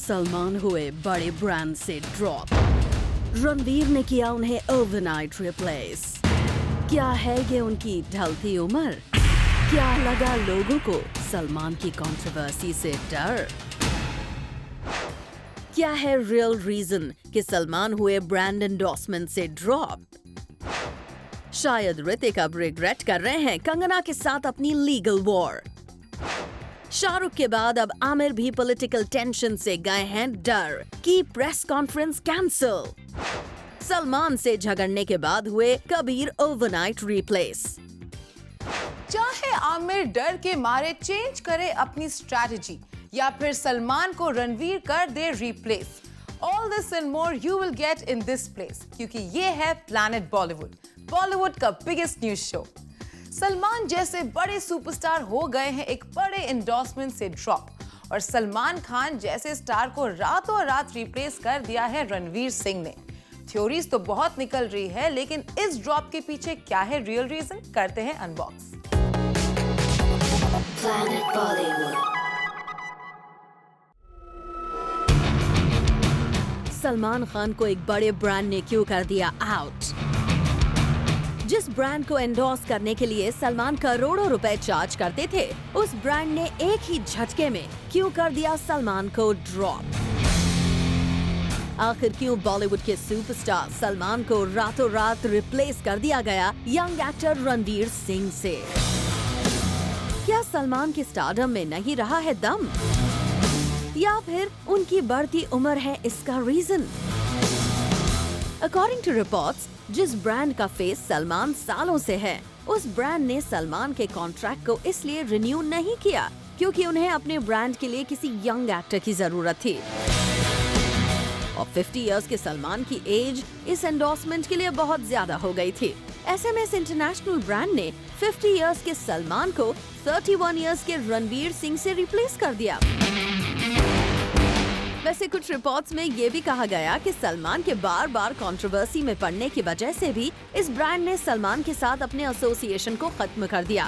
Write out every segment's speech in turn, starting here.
सलमान हुए बड़े ब्रांड से ड्रॉप। रणवीर ने किया उन्हें ओवरनाइट रिप्लेस। क्या है ये उनकी ढलती उम्र? क्या लगा लोगों को सलमान की कंट्रोवर्सी से डर? क्या है रियल रीजन कि सलमान हुए ब्रांड एंडोर्समेंट से ड्रॉप? शायद ऋतिक अब रिग्रेट कर रहे हैं कंगना के साथ अपनी लीगल वॉर। शाहरुख के बाद अब आमिर भी पॉलिटिकल टेंशन से गए हैं डर की प्रेस कॉन्फ्रेंस कैंसिल। सलमान से झगड़ने के बाद हुए कबीर ओवरनाइट रिप्लेस। चाहे आमिर डर के मारे चेंज करे अपनी स्ट्रैटेजी या फिर सलमान को रणवीर कर दे replace, all this and more you will get in this place, क्योंकि ये है प्लैनेट बॉलीवुड, बॉलीवुड का बिगेस्ट न्यूज शो। सलमान जैसे बड़े सुपरस्टार हो गए हैं एक बड़े एंडोर्समेंट से ड्रॉप, और सलमान खान जैसे स्टार को रातों रात रिप्लेस कर दिया है रणवीर सिंह ने। थ्योरीज तो बहुत निकल रही है, लेकिन इस ड्रॉप के पीछे क्या है रियल रीजन, करते हैं अनबॉक्स। सलमान खान को एक बड़े ब्रांड ने क्यों कर दिया आउट? जिस ब्रांड को एंडोर्स करने के लिए सलमान करोड़ों रुपए चार्ज करते थे, उस ब्रांड ने एक ही झटके में क्यों कर दिया सलमान को ड्रॉप? आखिर क्यों बॉलीवुड के सुपरस्टार सलमान को रातों रात रिप्लेस कर दिया गया यंग एक्टर रणवीर सिंह से? क्या सलमान की स्टारडम में नहीं रहा है दम, या फिर उनकी बढ़ती उम्र है इसका रीजन? अकॉर्डिंग टू रिपोर्ट्स, जिस ब्रांड का फेस सलमान सालों से है, उस ब्रांड ने सलमान के कॉन्ट्रैक्ट को इसलिए रिन्यू नहीं किया क्योंकि उन्हें अपने ब्रांड के लिए किसी यंग एक्टर की जरूरत थी। और 50 इयर्स के सलमान की एज इस एंडोर्समेंट के लिए बहुत ज्यादा हो गई थी। ऐसे में इस इंटरनेशनल ब्रांड ने 50 इयर्स के सलमान को 31 इयर्स के रणवीर सिंह से रिप्लेस कर दिया। वैसे कुछ रिपोर्ट्स में ये भी कहा गया कि सलमान के बार बार कंट्रोवर्सी में पड़ने की वजह से भी इस ब्रांड ने सलमान के साथ अपने एसोसिएशन को खत्म कर दिया।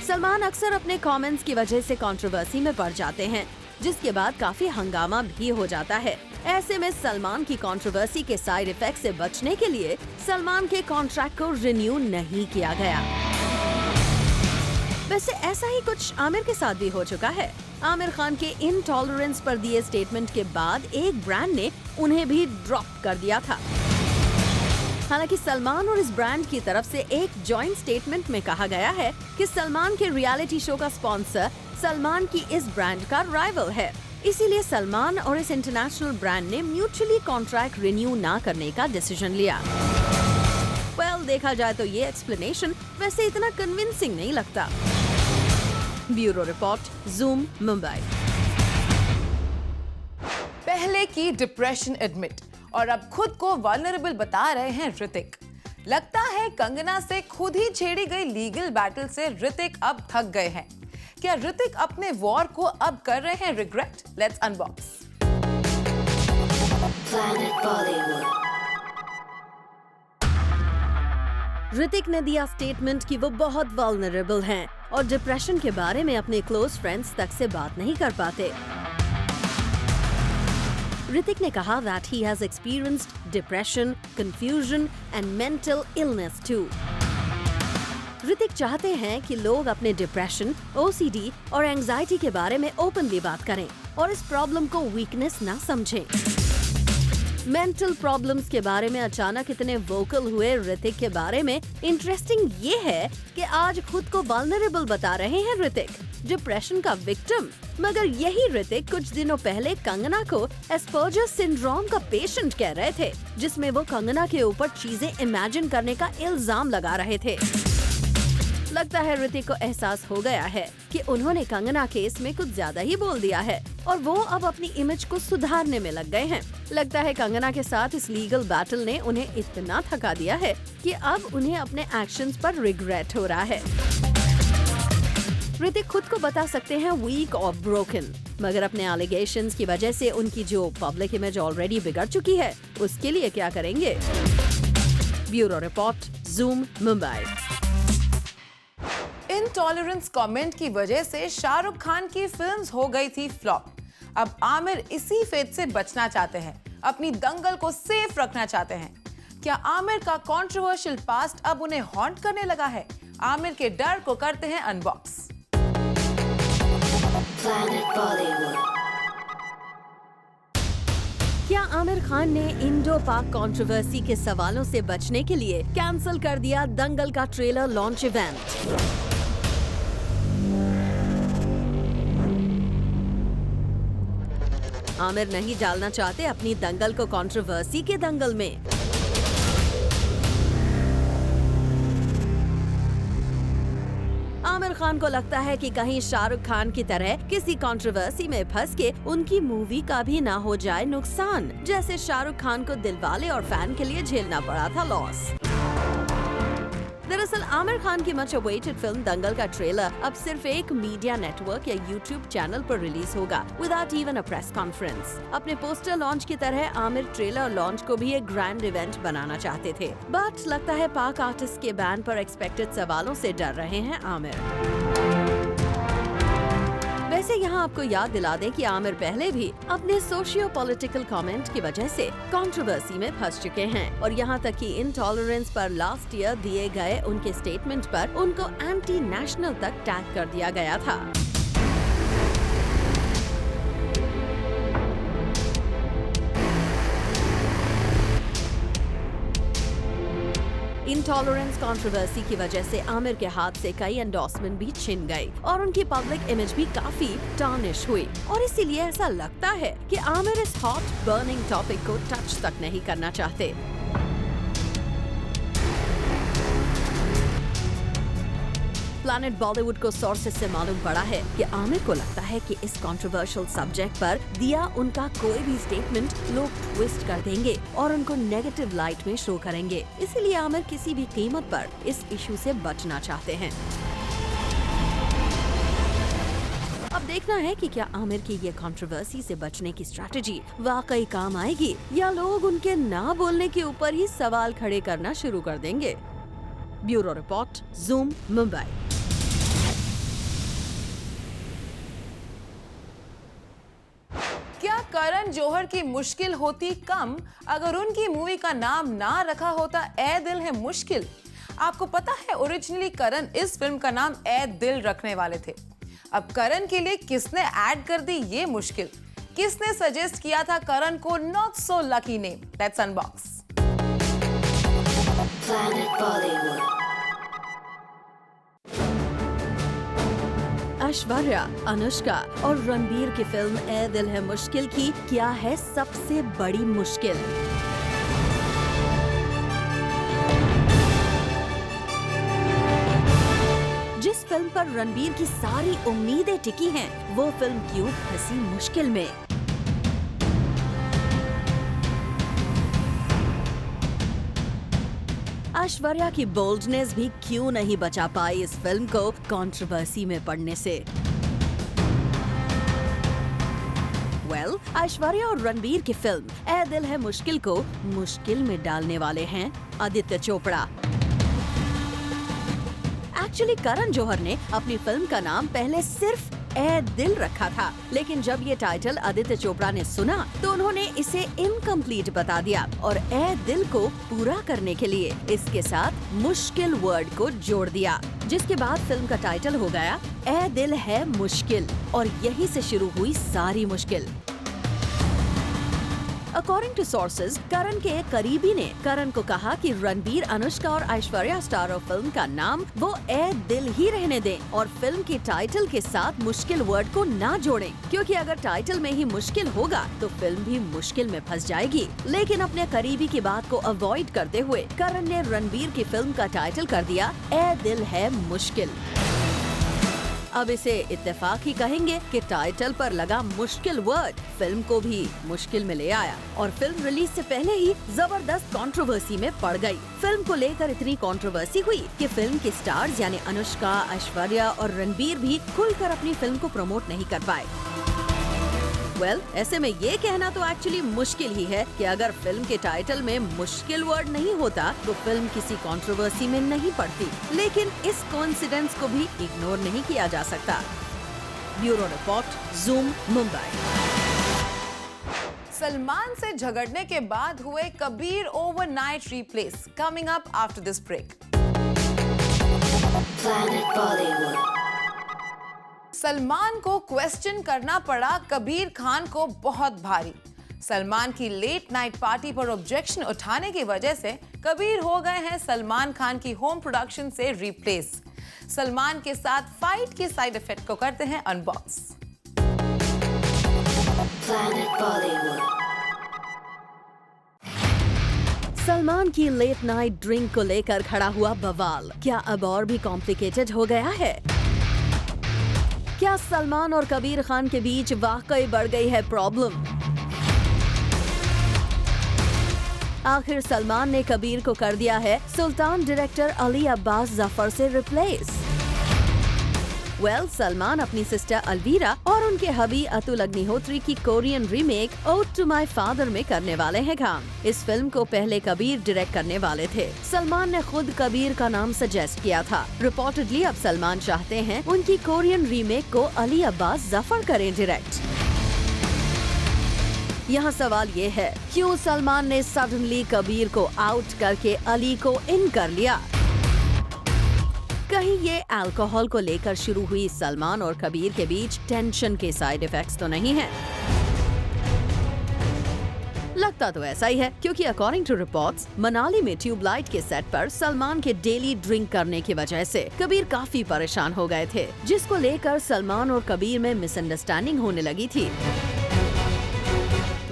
सलमान अक्सर अपने कमेंट्स की वजह से कंट्रोवर्सी में पड़ जाते हैं, जिसके बाद काफी हंगामा भी हो जाता है। ऐसे में सलमान की कंट्रोवर्सी के साइड इफेक्ट से बचने के लिए सलमान के कॉन्ट्रैक्ट को रिन्यू नहीं किया गया। वैसे ऐसा ही कुछ आमिर के साथ भी हो चुका है। आमिर खान के इनटॉलरेंस पर दिए स्टेटमेंट के बाद एक ब्रांड ने उन्हें भी ड्रॉप कर दिया था। हालांकि सलमान और इस ब्रांड की तरफ से एक जॉइंट स्टेटमेंट में कहा गया है कि सलमान के रियलिटी शो का स्पॉन्सर सलमान की इस ब्रांड का राइवल है, इसीलिए सलमान और इस इंटरनेशनल ब्रांड ने म्यूचुअली कॉन्ट्रैक्ट रिन्यू ना करने का डिसीजन लिया। देखा जाए तो ये एक्सप्लेनेशन वैसे इतना कन्विंसिंग नहीं लगता। Bureau report, Zoom, Mumbai. पहले की डिप्रेशन एडमिट और अब खुद को वल्नरेबल बता रहे हैं ऋतिक। लगता है कंगना से खुद ही छेड़ी गई लीगल बैटल से ऋतिक अब थक गए हैं। क्या ऋतिक अपने वॉर को अब कर रहे हैं रिग्रेट? Let's unbox. ऋतिक ने दिया स्टेटमेंट कि वो बहुत वल्नरेबल हैं और डिप्रेशन के बारे में अपने क्लोज फ्रेंड्स तक से बात नहीं कर पाते। ऋतिक ने कहा that he has experienced depression, confusion and mental illness too. Hrithik चाहते हैं कि लोग अपने डिप्रेशन, OCD और एंजाइटी के बारे में ओपनली बात करें और इस प्रॉब्लम को वीकनेस ना समझें। मेंटल प्रॉब्लम्स के बारे में अचानक इतने वोकल हुए ऋतिक के बारे में इंटरेस्टिंग ये है कि आज खुद को वल्नरेबल बता रहे हैं ऋतिक, डिप्रेशन का विक्टिम। मगर यही ऋतिक कुछ दिनों पहले कंगना को एस्पर्जर सिंड्रोम का पेशेंट कह रहे थे, जिसमें वो कंगना के ऊपर चीजें इमेजिन करने का इल्जाम लगा रहे थे। लगता है ऋतिक को एहसास हो गया है कि उन्होंने कंगना केस में कुछ ज्यादा ही बोल दिया है और वो अब अपनी इमेज को सुधारने में लग गए हैं। लगता है कंगना के साथ इस लीगल बैटल ने उन्हें इतना थका दिया है कि अब उन्हें अपने एक्शंस पर रिग्रेट हो रहा है। ऋतिक खुद को बता सकते हैं वीक और ब्रोकन, मगर अपने एलिगेशंस की वजह से उनकी जो पब्लिक इमेज ऑलरेडी बिगड़ चुकी है, उसके लिए क्या करेंगे? Bureau report, Zoom, Mumbai. Intolerance comment की वजह से शाहरुख खान की फिल्म्स हो गई थी फ्लॉप। अब आमिर इसी फेथ से बचना चाहते हैं, अपनी दंगल को सेफ रखना चाहते हैं। क्या आमिर का कंट्रोवर्शियल पास्ट अब उन्हें हॉन्ट करने लगा है? आमिर के डर को करते हैं अनबॉक्स। क्या आमिर खान ने इंडो पाक कंट्रोवर्सी के सवालों से बचने के लिए कैंसिल कर दिया दंगल का ट्रेलर लॉन्च इवेंट? आमिर नहीं डालना चाहते अपनी दंगल को कंट्रोवर्सी के दंगल में। आमिर खान को लगता है कि कहीं शाहरुख खान की तरह किसी कंट्रोवर्सी में फंस के उनकी मूवी का भी ना हो जाए नुकसान, जैसे शाहरुख खान को दिलवाले और फैन के लिए झेलना पड़ा था लॉस। दरअसल आमिर खान की मच अवेटेड फिल्म दंगल का ट्रेलर अब सिर्फ एक मीडिया नेटवर्क या यूट्यूब चैनल पर रिलीज होगा without even a press conference. अपने पोस्टर लॉन्च की तरह आमिर ट्रेलर लॉन्च को भी एक ग्रैंड इवेंट बनाना चाहते थे, बट लगता है पाक आर्टिस्ट के बैन पर एक्सपेक्टेड सवालों से डर रहे हैं आमिर। वैसे यहाँ आपको याद दिला दें कि आमिर पहले भी अपने सोशियो पॉलिटिकल कमेंट की वजह से कंट्रोवर्सी में फंस चुके हैं और यहाँ तक कि इंटॉलरेंस पर लास्ट ईयर दिए गए उनके स्टेटमेंट पर उनको एंटी नेशनल तक टैग कर दिया गया था। इंटॉलरेंस कंट्रोवर्सी की वजह से आमिर के हाथ से कई एंडोर्समेंट भी छिन गई और उनकी पब्लिक इमेज भी काफी टार्निश हुई और इसीलिए ऐसा लगता है कि आमिर इस हॉट बर्निंग टॉपिक को टच तक नहीं करना चाहते। प्लैनेट बॉलीवुड को सोर्सेज से मालूम पड़ा है कि आमिर को लगता है कि इस कंट्रोवर्शियल सब्जेक्ट पर दिया उनका कोई भी स्टेटमेंट लोग ट्विस्ट कर देंगे और उनको नेगेटिव लाइट में शो करेंगे, इसीलिए आमिर किसी भी कीमत पर इस इशू से बचना चाहते हैं। अब देखना है कि क्या आमिर की ये कंट्रोवर्सी से बचने की स्ट्रैटेजी वाकई काम आएगी या लोग उनके ना बोलने के ऊपर ही सवाल खड़े करना शुरू कर देंगे। Bureau report, Zoom, Mumbai. क्या करण जौहर की मुश्किल होती कम अगर उनकी मूवी का नाम ना रखा होता ए दिल है मुश्किल? आपको पता है ओरिजिनली करण इस फिल्म का नाम ए दिल रखने वाले थे। अब करण के लिए किसने ऐड कर दी ये मुश्किल? किसने सजेस्ट किया था करण को not so lucky name? Let's unbox. Aishwarya, Anushka और रणबीर की फिल्म ए दिल है मुश्किल की क्या है सबसे बड़ी मुश्किल? जिस फिल्म पर रणबीर की सारी उम्मीदें टिकी हैं, वो फिल्म क्यों फंसी मुश्किल में? ऐश्वर्या की बोल्डनेस भी क्यों नहीं बचा पाई इस फिल्म को कंट्रोवर्सी में पड़ने से? ऐश्वर्या और रणबीर की फिल्म ए दिल है मुश्किल को मुश्किल में डालने वाले हैं आदित्य चोपड़ा। एक्चुअली करण जौहर ने अपनी फिल्म का नाम पहले सिर्फ ए दिल रखा था, लेकिन जब ये टाइटल आदित्य चोपड़ा ने सुना तो उन्होंने इसे इनकम्प्लीट बता दिया और ए दिल को पूरा करने के लिए इसके साथ मुश्किल वर्ड को जोड़ दिया, जिसके बाद फिल्म का टाइटल हो गया ए दिल है मुश्किल और यहीं से शुरू हुई सारी मुश्किल। अकॉर्डिंग टू सोर्सेज, करण के एक करीबी ने करण को कहा कि रणबीर, अनुष्का और ऐश्वर्या स्टार ऑफ फिल्म का नाम वो ए दिल ही रहने दें और फिल्म के टाइटल के साथ मुश्किल वर्ड को ना जोड़ें, क्योंकि अगर टाइटल में ही मुश्किल होगा तो फिल्म भी मुश्किल में फंस जाएगी। लेकिन अपने करीबी की बात को अवॉइड करते हुए करण ने रणबीर की फिल्म का टाइटल कर दिया ए दिल है मुश्किल। अब इसे इत्तेफाक ही कहेंगे कि टाइटल पर लगा मुश्किल वर्ड फिल्म को भी मुश्किल में ले आया और फिल्म रिलीज से पहले ही जबरदस्त कंट्रोवर्सी में पड़ गई। फिल्म को लेकर इतनी कंट्रोवर्सी हुई कि फिल्म के स्टार्स यानी अनुष्का, ऐश्वर्या और रणबीर भी खुलकर अपनी फिल्म को प्रमोट नहीं कर पाए। ऐसे में ये कहना तो एक्चुअली मुश्किल ही है कि अगर फिल्म के टाइटल में मुश्किल वर्ड नहीं होता तो फिल्म किसी कंट्रोवर्सी में नहीं पड़ती, लेकिन इस कोइंसिडेंस को भी इग्नोर नहीं किया जा सकता। Bureau report, Zoom, Mumbai. Salman से झगड़ने के बाद हुए Kabir overnight replace, coming up after this break. Salman को क्वेश्चन करना पड़ा कबीर खान को बहुत भारी। सलमान की लेट नाइट पार्टी पर ऑब्जेक्शन उठाने की वजह से कबीर हो गए हैं सलमान खान की होम प्रोडक्शन से रिप्लेस। सलमान के साथ फाइट के साइड इफेक्ट को करते हैं अनबॉक्स। सलमान की लेट नाइट ड्रिंक को लेकर खड़ा हुआ बवाल क्या अब और भी कॉम्प्लिकेटेड हो गया है? क्या सलमान और कबीर खान के बीच वाकई बढ़ गई है प्रॉब्लम? आखिर सलमान ने कबीर को कर दिया है सुल्तान डायरेक्टर अली अब्बास जफर से रिप्लेस। सलमान अपनी सिस्टर अलवीरा और उनके हबी अतुल अग्निहोत्री की Korean remake ode to my father में करने वाले हैं काम। इस फिल्म को पहले कबीर डायरेक्ट करने वाले थे। सलमान ने खुद कबीर का नाम सजेस्ट किया था। रिपोर्टेडली अब सलमान चाहते हैं उनकी कोरियन रीमेक को अली अब्बास जफर करें डायरेक्ट। यहाँ सवाल ये है, क्यों सलमान ने सडनली कबीर को आउट करके अली को इन कर लिया? कहीं ये अल्कोहल को लेकर शुरू हुई सलमान और कबीर के बीच टेंशन के साइड इफेक्ट्स तो नहीं हैं? लगता तो ऐसा ही है, क्योंकि अकॉर्डिंग टू रिपोर्ट्स मनाली में ट्यूबलाइट के सेट पर सलमान के डेली ड्रिंक करने की वजह से कबीर काफी परेशान हो गए थे, जिसको लेकर सलमान और कबीर में मिसअंडरस्टैंडिंग होने लगी थी।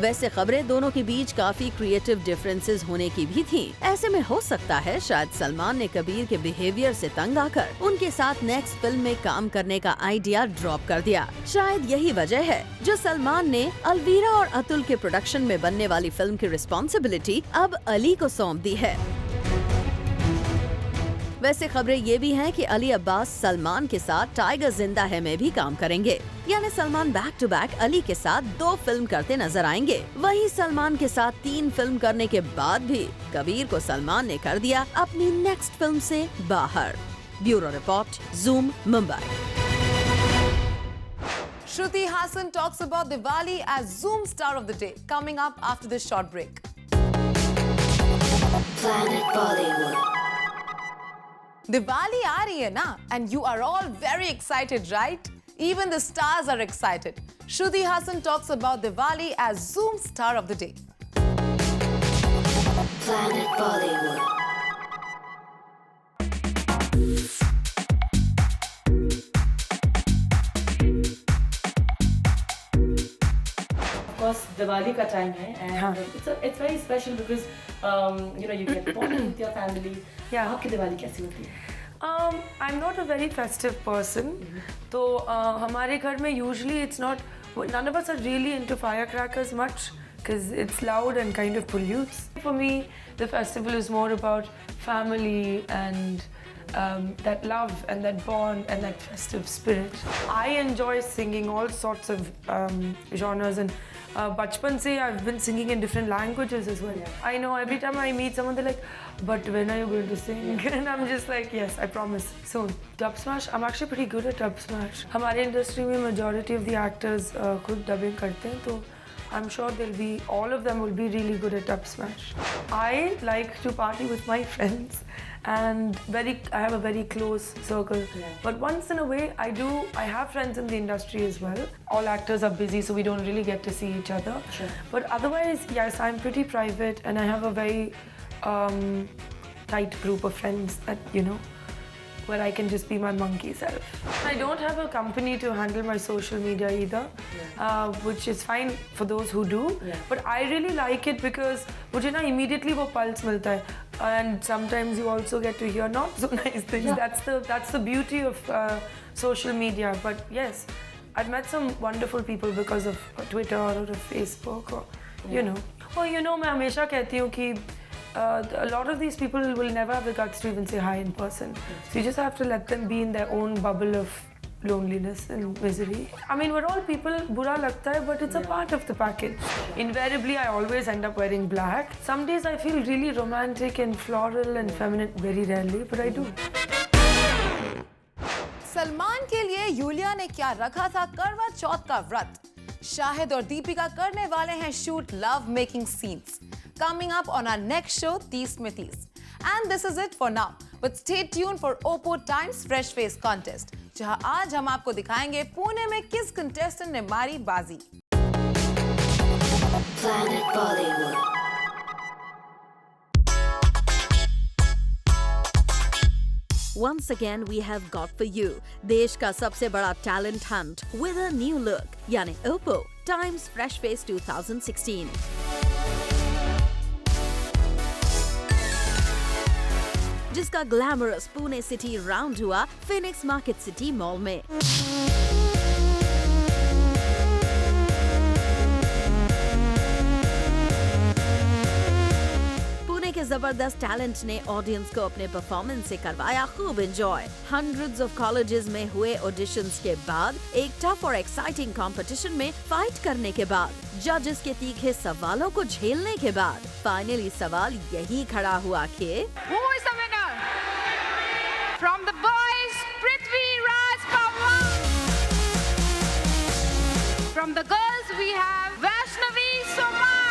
वैसे खबरें दोनों के बीच काफी क्रिएटिव डिफरेंसेस होने की भी थी। ऐसे में हो सकता है शायद सलमान ने कबीर के बिहेवियर से तंग आकर उनके साथ नेक्स्ट फिल्म में काम करने का आइडिया ड्रॉप कर दिया। शायद यही वजह है जो सलमान ने अलवीरा और अतुल के प्रोडक्शन में बनने वाली फिल्म की रिस्पॉन्सिबिलिटी अब अली को सौंप दी है। वैसे खबरें ये भी हैं कि अली अब्बास सलमान के साथ टाइगर जिंदा है में भी काम करेंगे, यानी Salman back to back Ali के साथ 2 फिल्म करते नजर आएंगे। वहीं सलमान के साथ 3 फिल्म करने के बाद भी कबीर को सलमान ने कर दिया अपनी नेक्स्ट फिल्म से बाहर। Bureau report, Zoom, Mumbai. Shruti Hassan talks about Diwali as Zoom Star of the Day, coming up after this short break. Diwali आ रही है ना, and you are all very excited, right? Even the stars are excited. Shruti Hassan talks about Diwali as Zoom Star of the Day. Planet Bollywood. Of course, Diwali ka time hai, and it's very special because you get bonded with your family. Yeah. आपकी दिवाली कैसी होती है? I'm not a very festive person. तो हमारे घर में usually it's not, none of us are really into firecrackers much because it's loud and kind of pollutes. For me, the festival is more about family and that love and that bond and that festive spirit. I enjoy singing all sorts of genres, and bachpan se I've been singing in different languages as well. Yeah. I know every time I meet someone they're like, but when are you going to sing? And I'm just like, yes, I promise, soon. Dub smash, I'm actually pretty good at dub smash. हमारे industry में majority of the actors खुद dubbing करते हैं, तो I'm sure all of them will be really good at dub smash. I like to party with my friends, and I have a very close circle. Yeah. But once in a way, I have friends in the industry as well. All actors are busy, so we don't really get to see each other. Sure. But otherwise, yes, I'm pretty private, and I have a very tight group of friends that, where I can just be my monkey self. I don't have a company to handle my social media either, which is fine for those who do. Yeah. But I really like it because मुझे ना immediately वो pulse मिलता है, and sometimes you also get to hear not so nice things. Yeah. That's the beauty of social media. But yes, I've met some wonderful people because of Twitter or Facebook, or मैं हमेशा कहती हूँ कि a lot of these people will never have the guts to even say hi in person. So you just have to let them be in their own bubble of loneliness and misery. I mean, we're all people, बुरा लगता है, but it's a part of the package. Invariably, I always end up wearing black. Some days I feel really romantic and floral and feminine, very rarely, but I do. Salman के लिए Yulia ने क्या रखा था करवा चौथ का व्रत? शाहिद और दीपिका करने वाले हैं shoot love making scenes. Coming up on our next show, 30 में 30. And this is it for now. But stay tuned for Oppo Times Fresh Face Contest, जहां आज हम आपको दिखाएंगे पुणे में किस कंटेस्टेंट ने मारी बाजी. Planet Bollywood. Once again we have got for you देश का सबसे बड़ा talent hunt with a new look, यानी Oppo Times Fresh Face 2016. जिसका ग्लैमरस पुणे सिटी राउंड हुआ फिनिक्स मार्केट सिटी मॉल में. पुणे के जबरदस्त टैलेंट ने ऑडियंस को अपने परफॉर्मेंस से करवाया खूब एंजॉय. हंड्रेड्स ऑफ कॉलेजेस में हुए ऑडिशंस के बाद एक टफ और एक्साइटिंग कंपटीशन में फाइट करने के बाद, जजेस के तीखे सवालों को झेलने के बाद फाइनली सवाल यही खड़ा हुआ कि From the boys, Prithvi Raj Pawar. From the girls, we have Vaishnavi Somar.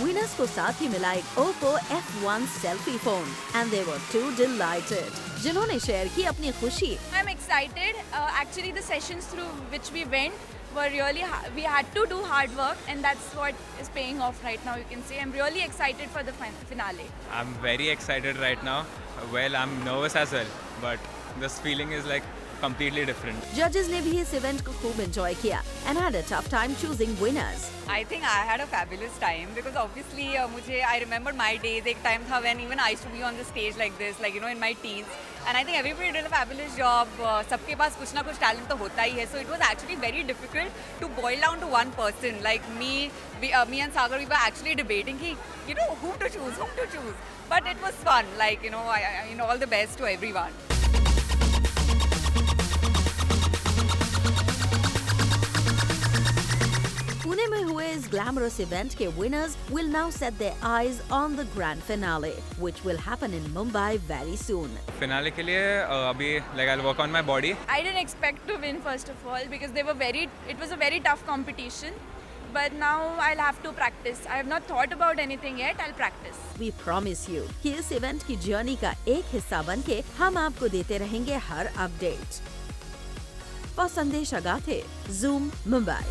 Winners को साथ ही मिला एक Oppo F1 selfie phone and they were too delighted, जिन्होंने शेयर की अपनी खुशी. I'm excited. Actually, the sessions through which we went were really we had to do hard work, and that's what is paying off right now, you can say. I'm really excited for the finale. I'm very excited right now. Well, I'm nervous as well, but this feeling is like completely different. Judges ने भी इस event को खूब enjoy किया and had a tough time choosing winners. I think I had a fabulous time because obviously I remember my days. एक time था when even I used to be on the stage like this, like in my teens. And I think everybody did a fabulous job. सबके पास कुछ ना कुछ talent तो होता ही है. So it was actually very difficult to boil down to one person. Like me and Sagar, we were actually debating whom to choose. But it was fun. Like all the best to everyone. Pune में हुए इस glamorous event के winners will now set their eyes on the grand finale, which will happen in Mumbai very soon. Finale के लिए अभी like I'll work on my body. I didn't expect to win first of all because it was a very tough competition. But now I'll have to practice. I have not thought about anything yet. I'll practice. We promise you कि इस event की journey का एक हिस्सा बनके हम आपको देते रहेंगे हर अपडेट. For संदेश अगाथे, Zoom, Mumbai.